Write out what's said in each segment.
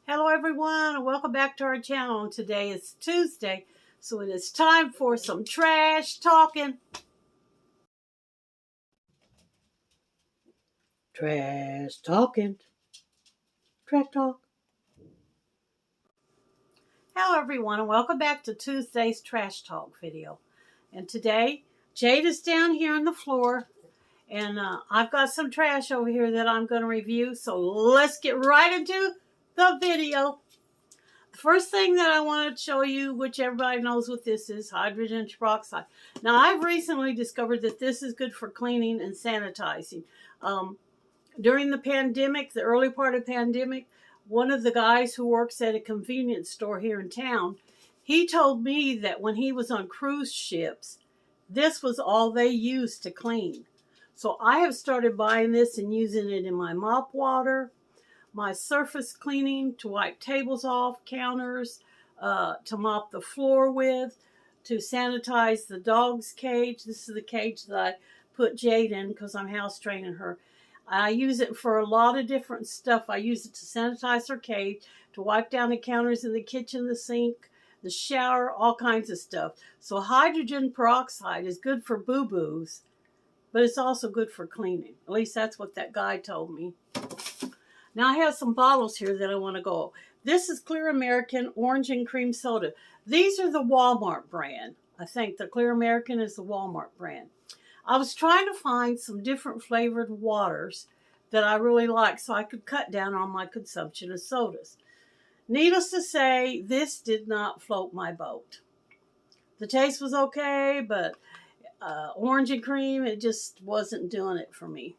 Hello everyone and welcome back to our channel. Today is Tuesday, so it is time for some trash talking. Trash talking. Trash talk. Hello everyone and welcome back to Tuesday's trash talk video. And today, Jade is down here on the floor and I've got some trash over here that I'm going to review. So let's get right into the video. The first thing that I want to show you, which everybody knows what this is, hydrogen peroxide. Now, I've recently discovered that this is good for cleaning and sanitizing. During the pandemic, the early part of the pandemic, one of the guys who works at a convenience store here in town, he told me that when he was on cruise ships, this was all they used to clean. So I have started buying this and using it in my mop water, my surface cleaning, to wipe tables off, counters, to mop the floor with, to sanitize the dog's cage. This is the cage that I put Jade in because I'm house training her. I use it for a lot of different stuff. I use it to sanitize her cage, to wipe down the counters in the kitchen, the sink, the shower, all kinds of stuff. So hydrogen peroxide is good for boo-boos, but it's also good for cleaning. At least that's what that guy told me. Now I have some bottles here that I want to go. This is Clear American Orange and Cream Soda. These are the Walmart brand. I think the Clear American is the Walmart brand. I was trying to find some different flavored waters that I really like so I could cut down on my consumption of sodas. Needless to say, this did not float my boat. The taste was okay, but orange and cream, it just wasn't doing it for me.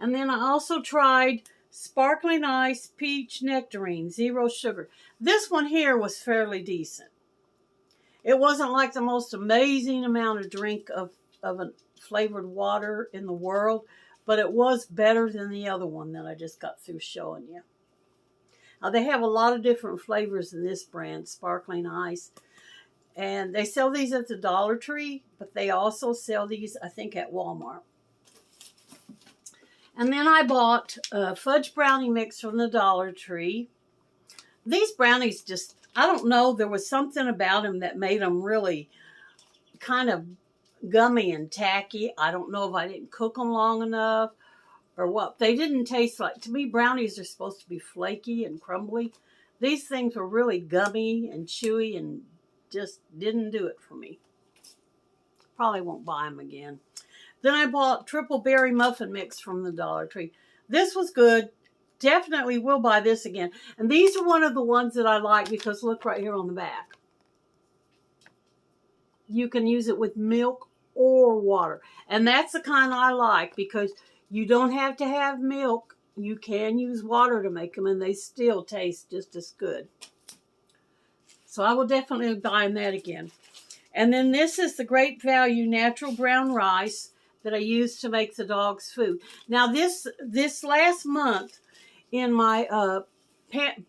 And then I also tried Sparkling Ice Peach Nectarine, 0 sugar. This one here was fairly decent. It wasn't like the most amazing amount of drink of a flavored water in the world, but it was better than the other one that I just got through showing you. Now they have a lot of different flavors in this brand, Sparkling Ice. And they sell these at the Dollar Tree, but they also sell these, I think, at Walmart. And then I bought a fudge brownie mix from the Dollar Tree. These brownies just, I don't know, there was something about them that made them really kind of gummy and tacky. I don't know if I didn't cook them long enough or what. They didn't taste like, to me, brownies are supposed to be flaky and crumbly. These things were really gummy and chewy and just didn't do it for me. Probably won't buy them again. Then I bought triple berry muffin mix from the Dollar Tree. This was good. Definitely will buy this again. And these are one of the ones that I like because look right here on the back. You can use it with milk or water. And that's the kind I like because you don't have to have milk. You can use water to make them and they still taste just as good. So I will definitely buy that again. And then this is the Great Value Natural Brown Rice that I use to make the dog's food. Now this last month in my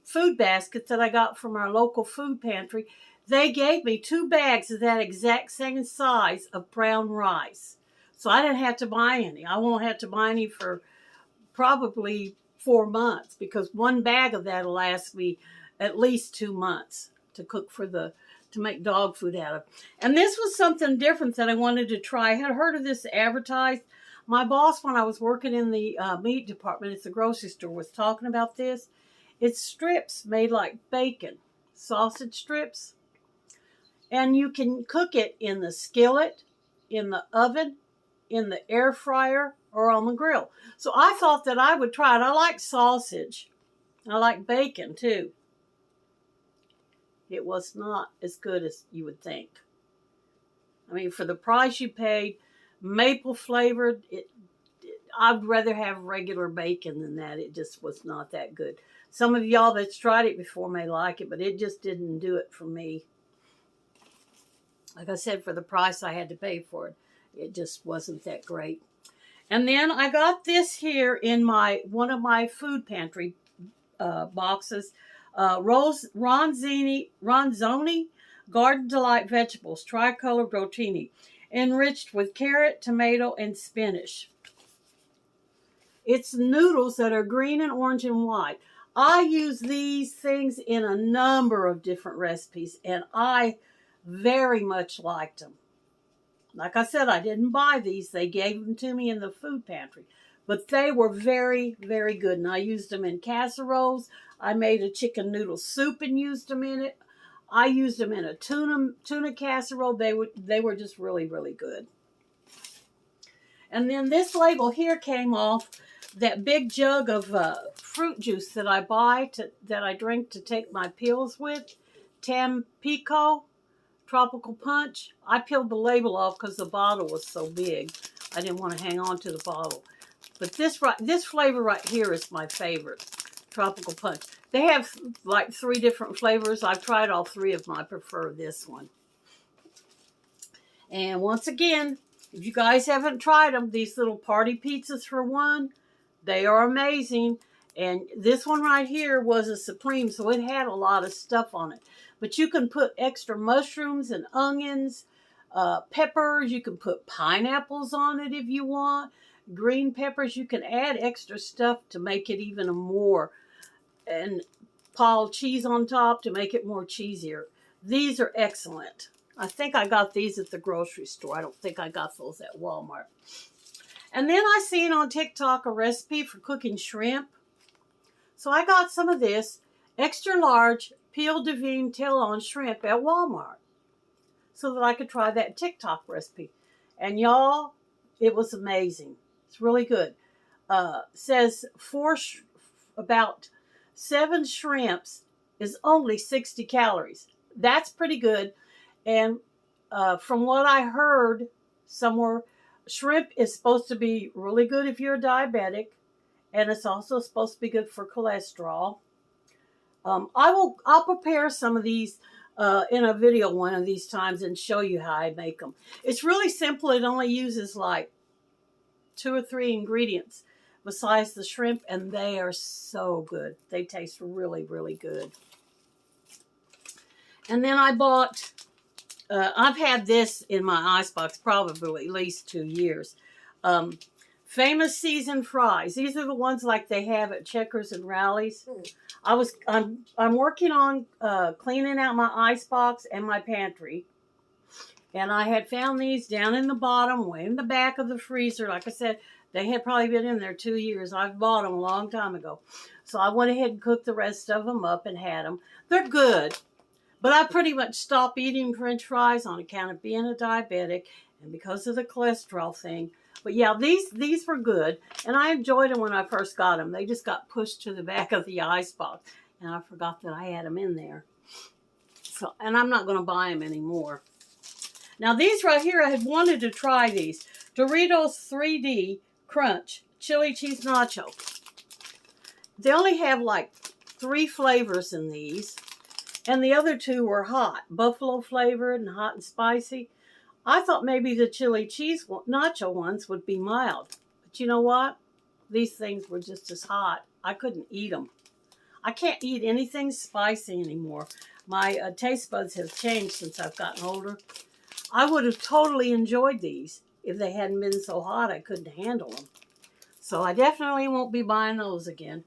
food basket that I got from our local food pantry, they gave me 2 bags of that exact same size of brown rice. So I didn't have to buy any. I won't have to buy any for probably 4 months because 1 bag of that will last me at least 2 months to cook to make dog food out of. And this was something different that I wanted to try. I had heard of this advertised. My boss, when I was working in the meat department at the grocery store, was talking about this. It's strips made like bacon, sausage strips. And you can cook it in the skillet, in the oven, in the air fryer, or on the grill. So I thought that I would try it. I like sausage. I like bacon too. It was not as good as you would think. I mean, for the price you paid, maple flavored, I'd rather have regular bacon than that. It just was not that good. Some of y'all that's tried it before may like it, but it just didn't do it for me. Like I said, for the price I had to pay for it, it just wasn't that great. And then I got this here in one of my food pantry boxes. Ronzoni Garden Delight Vegetables, Tricolor Rotini, enriched with carrot, tomato, and spinach. It's noodles that are green and orange and white. I use these things in a number of different recipes, and I very much liked them. Like I said, I didn't buy these. They gave them to me in the food pantry. But they were very, very good. And I used them in casseroles. I made a chicken noodle soup and used them in it. I used them in a tuna casserole. They were just really, really good. And then this label here came off that big jug of fruit juice that I that I drink to take my pills with. Tampico Tropical Punch. I peeled the label off because the bottle was so big. I didn't want to hang on to the bottle. But this flavor right here is my favorite. Tropical Punch. They have like 3 different flavors. I've tried all 3 of them. I prefer this one. And once again, if you guys haven't tried them, these little party pizzas for $1, they are amazing. And this one right here was a Supreme, so it had a lot of stuff on it. But you can put extra mushrooms and onions, peppers. You can put pineapples on it if you want. Green peppers. You can add extra stuff to make it even more. And pile cheese on top to make it more cheesier. These are excellent. I think I got these at the grocery store. I don't think I got those at Walmart. And then I seen on TikTok a recipe for cooking shrimp. So I got some of this extra large peeled devine tail-on shrimp at Walmart so that I could try that TikTok recipe. And y'all, it was amazing. It's really good. Says about 7 shrimps is only 60 calories. That's pretty good. And from what I heard somewhere, shrimp is supposed to be really good if you're a diabetic, and it's also supposed to be good for cholesterol. I'll prepare some of these in a video one of these times and show you how I make them. It's really simple. It only uses like 2 or 3 ingredients besides the shrimp, and they are so good. They taste really, really good. And then I bought, I've had this in my icebox probably at least 2 years. Famous seasoned fries. These are the ones like they have at Checkers and Rallies. I'm working on cleaning out my icebox and my pantry. And I had found these down in the bottom, way in the back of the freezer. Like I said, they had probably been in there 2 years. I've bought them a long time ago. So I went ahead and cooked the rest of them up and had them. They're good. But I pretty much stopped eating French fries on account of being a diabetic and because of the cholesterol thing. But yeah, these were good. And I enjoyed them when I first got them. They just got pushed to the back of the icebox. And I forgot that I had them in there. So, and I'm not going to buy them anymore. Now these right here, I had wanted to try these. Doritos 3D Crunch Chili Cheese Nacho. They only have like 3 flavors in these. And the other 2 were hot. Buffalo flavored and hot and spicy. I thought maybe the chili cheese nacho ones would be mild. But you know what? These things were just as hot. I couldn't eat them. I can't eat anything spicy anymore. My taste buds have changed since I've gotten older. I would have totally enjoyed these if they hadn't been so hot I couldn't handle them. So I definitely won't be buying those again.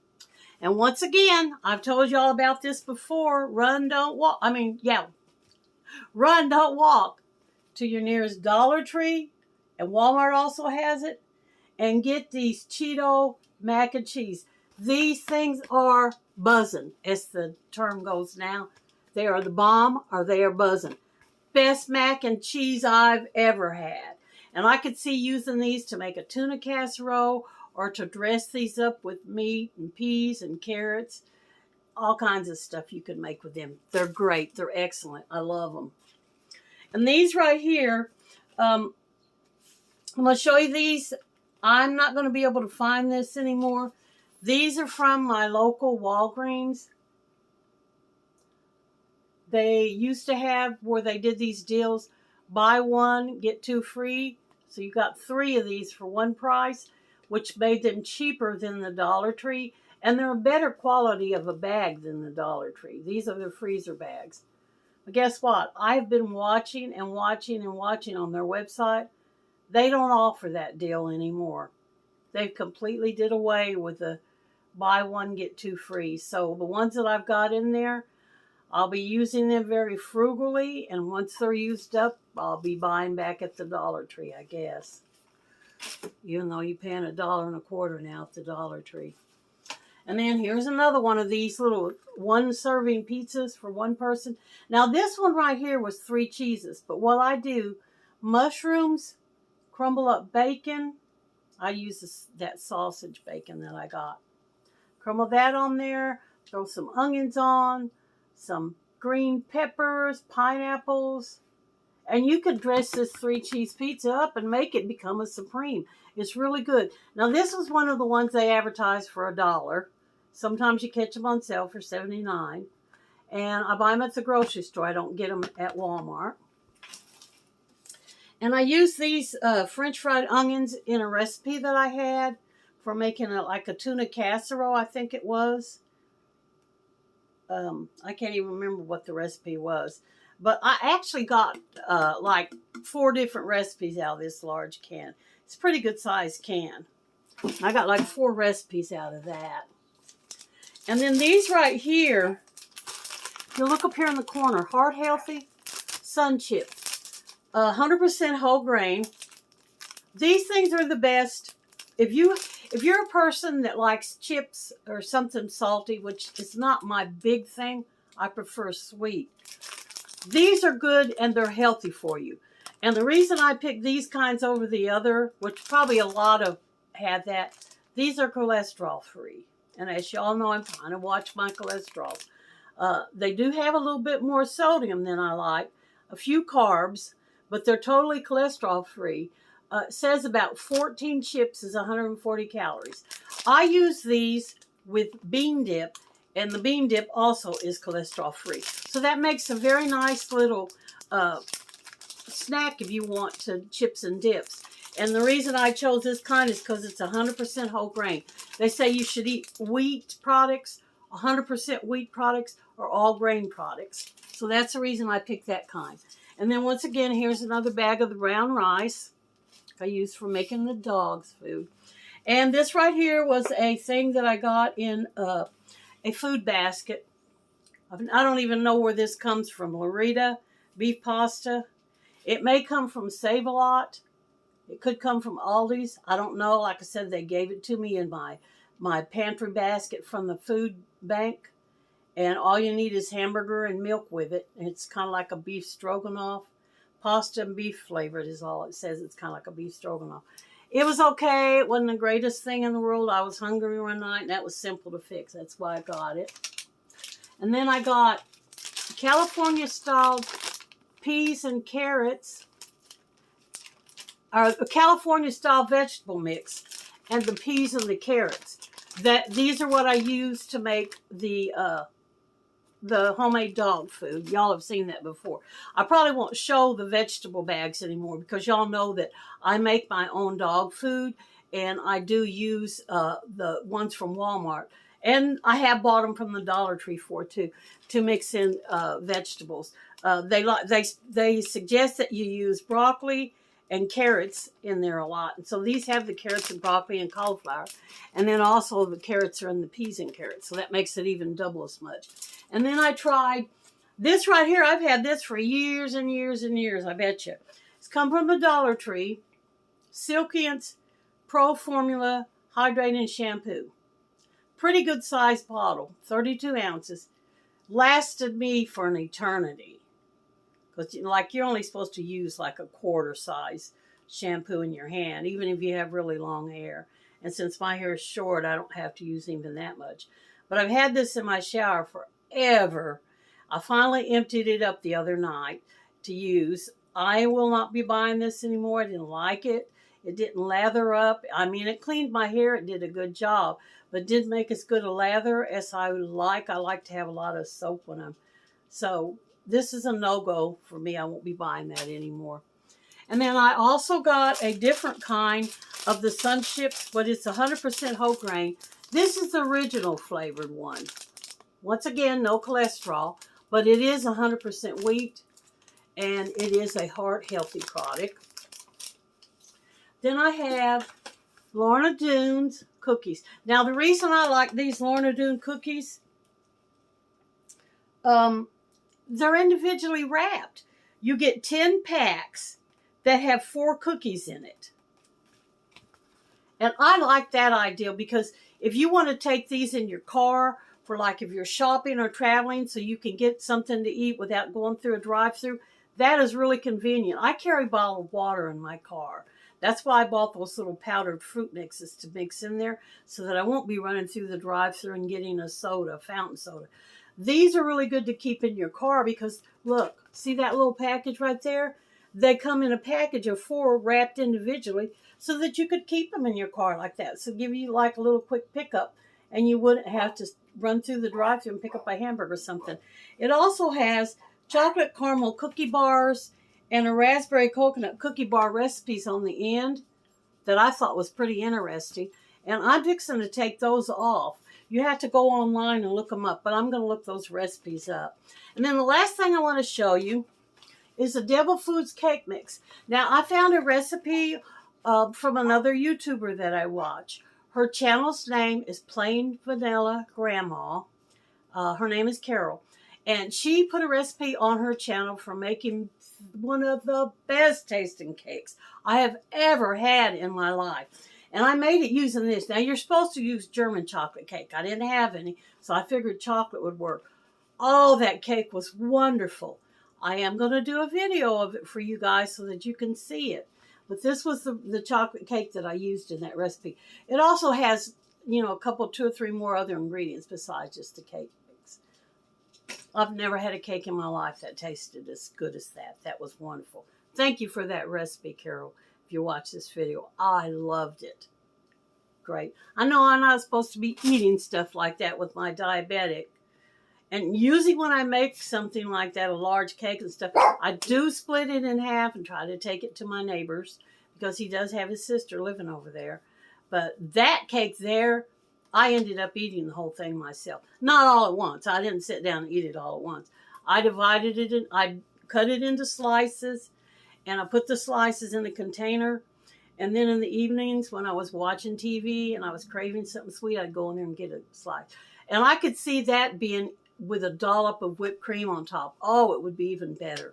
And once again, I've told you all about this before. Run, don't walk. Run, don't walk to your nearest Dollar Tree, and Walmart also has it, and get these Cheeto mac and cheese. These things are buzzing, as the term goes now. They are the bomb, or they are buzzing. Best mac and cheese I've ever had. And I could see using these to make a tuna casserole or to dress these up with meat and peas and carrots. All kinds of stuff you can make with them. They're great. They're excellent. I love them. And these right here, I'm going to show you these. I'm not going to be able to find this anymore. These are from my local Walgreens. They used to have where they did these deals, buy 1, get 2 free. So you got 3 of these for 1 price, which made them cheaper than the Dollar Tree. And they're a better quality of a bag than the Dollar Tree. These are their freezer bags. But guess what? I've been watching and watching and watching on their website. They don't offer that deal anymore. They've completely did away with the buy one, get two free. So the ones that I've got in there, I'll be using them very frugally, and once they're used up, I'll be buying back at the Dollar Tree, I guess. Even though you're paying $1.25 now at the Dollar Tree. And then here's another one of these little one-serving pizzas for one person. Now this one right here was 3 cheeses, but what I do, mushrooms, crumble up bacon. I use that sausage bacon that I got. Crumble that on there, throw some onions on, some green peppers, pineapples, and you could dress this 3 cheese pizza up and make it become a supreme. It's really good. Now this was one of the ones they advertised for $1. Sometimes you catch them on sale for $79. And I buy them at the grocery store. I don't get them at Walmart. And I use these French fried onions in a recipe that I had for making like a tuna casserole, I think it was. I can't even remember what the recipe was. But I actually got like 4 different recipes out of this large can. It's a pretty good sized can. I got like 4 recipes out of that. And then these right here, you look up here in the corner, Heart Healthy Sun Chips. 100% whole grain. These things are the best. If you're a person that likes chips or something salty, which is not my big thing, I prefer sweet. These are good and they're healthy for you. And the reason I picked these kinds over the other, which probably a lot of had that, these are cholesterol free. And as y'all know, I'm trying to watch my cholesterol. They do have a little bit more sodium than I like, a few carbs, but they're totally cholesterol free. It says about 14 chips is 140 calories. I use these with bean dip, and the bean dip also is cholesterol free. So that makes a very nice little snack if you want to chips and dips. And the reason I chose this kind is because it's 100% whole grain. They say you should eat wheat products, 100% wheat products, or all grain products. So that's the reason I picked that kind. And then once again, here's another bag of the brown rice I use for making the dog's food. And this right here was a thing that I got in a food basket. I don't even know where this comes from. Lorna beef pasta. It may come from Save-A-Lot. It could come from Aldi's. I don't know. Like I said, they gave it to me in my pantry basket from the food bank. And all you need is hamburger and milk with it. It's kind of like a beef stroganoff. Pasta and beef flavored is all it says. It's kind of like a beef stroganoff. It was okay. It wasn't the greatest thing in the world. I was hungry one night, and that was simple to fix. That's why I got it. And then I got California-style peas and carrots, or a California-style vegetable mix, and the peas and the carrots. These are what I use to make the homemade dog food. Y'all have seen that before. I probably won't show the vegetable bags anymore because y'all know that I make my own dog food, and I do use the ones from Walmart. And I have bought them from the Dollar Tree too, to mix in vegetables. They suggest that you use broccoli and carrots in there a lot. And so these have the carrots and broccoli and cauliflower. And then also the carrots are in the peas and carrots. So that makes it even double as much. And then I tried this right here. I've had this for years and years and years, I bet you. It's come from the Dollar Tree. Silkient's Pro Formula Hydrating Shampoo. Pretty good sized bottle, 32 ounces. Lasted me for an eternity. Because like you're only supposed to use like a quarter size shampoo in your hand, even if you have really long hair. And since my hair is short, I don't have to use even that much. But I've had this in my shower forever. I finally emptied it up the other night to use. I will not be buying this anymore. I didn't like it. It didn't lather up. I mean, it cleaned my hair. It did a good job. But it didn't make as good a lather as I would like. I like to have a lot of soap when I'm... So this is a no-go for me. I won't be buying that anymore. And then I also got a different kind of the Sun Chips, but it's 100% whole grain. This is the original flavored one. Once again, no cholesterol, but it is 100% wheat, and it is a heart-healthy product. Then I have Lorna Doones cookies. Now, the reason I like these Lorna Doone cookies, they're individually wrapped. You get 10 packs that have 4 cookies in it. And I like that idea because if you want to take these in your car for like if you're shopping or traveling so you can get something to eat without going through a drive-thru, that is really convenient. I carry bottled water in my car. That's why I bought those little powdered fruit mixes to mix in there so that I won't be running through the drive-thru and getting a soda, fountain soda. These are really good to keep in your car because, look, see that little package right there? They come in a package of 4 wrapped individually so that you could keep them in your car like that. So give you like a little quick pickup and you wouldn't have to run through the drive-thru and pick up a hamburger or something. It also has chocolate caramel cookie bars and a raspberry coconut cookie bar recipes on the end that I thought was pretty interesting. And I'm fixing to take those off. You have to go online and look them up, but I'm going to look those recipes up. And then the last thing I want to show you is the Devil Foods cake mix. Now, I found a recipe from another YouTuber that I watch. Her channel's name is Plain Vanilla Grandma. Her name is Carol. And she put a recipe on her channel for making one of the best tasting cakes I have ever had in my life. And I made it using this. Now, you're supposed to use German chocolate cake. I didn't have any, so I figured chocolate would work. Oh, that cake was wonderful. I am going to do a video of it for you guys so that you can see it. But this was the chocolate cake that I used in that recipe. It also has, you know, a couple, 2 or 3 more other ingredients besides just the cake mix. I've never had a cake in my life that tasted as good as that. That was wonderful. Thank you for that recipe, Carol. If you watch this video, I loved it. Great. I know I'm not supposed to be eating stuff like that with my diabetic. And usually when I make something like that, a large cake and stuff, I do split it in half and try to take it to my neighbor's because he does have his sister living over there. But that cake there, I ended up eating the whole thing myself. Not all at once. I didn't sit down and eat it all at once. I divided it, I cut it into slices, and I put the slices in a container. And then in the evenings when I was watching TV and I was craving something sweet, I'd go in there and get a slice. And I could see that being with a dollop of whipped cream on top. Oh, it would be even better.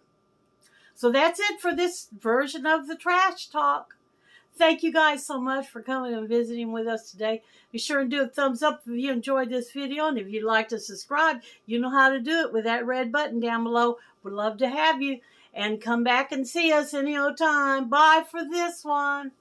So that's it for this version of the Trash Talk. Thank you guys so much for coming and visiting with us today. Be sure and do a thumbs up if you enjoyed this video. And if you'd like to subscribe, you know how to do it with that red button down below. We'd love to have you. And come back and see us any old time. Bye for this one.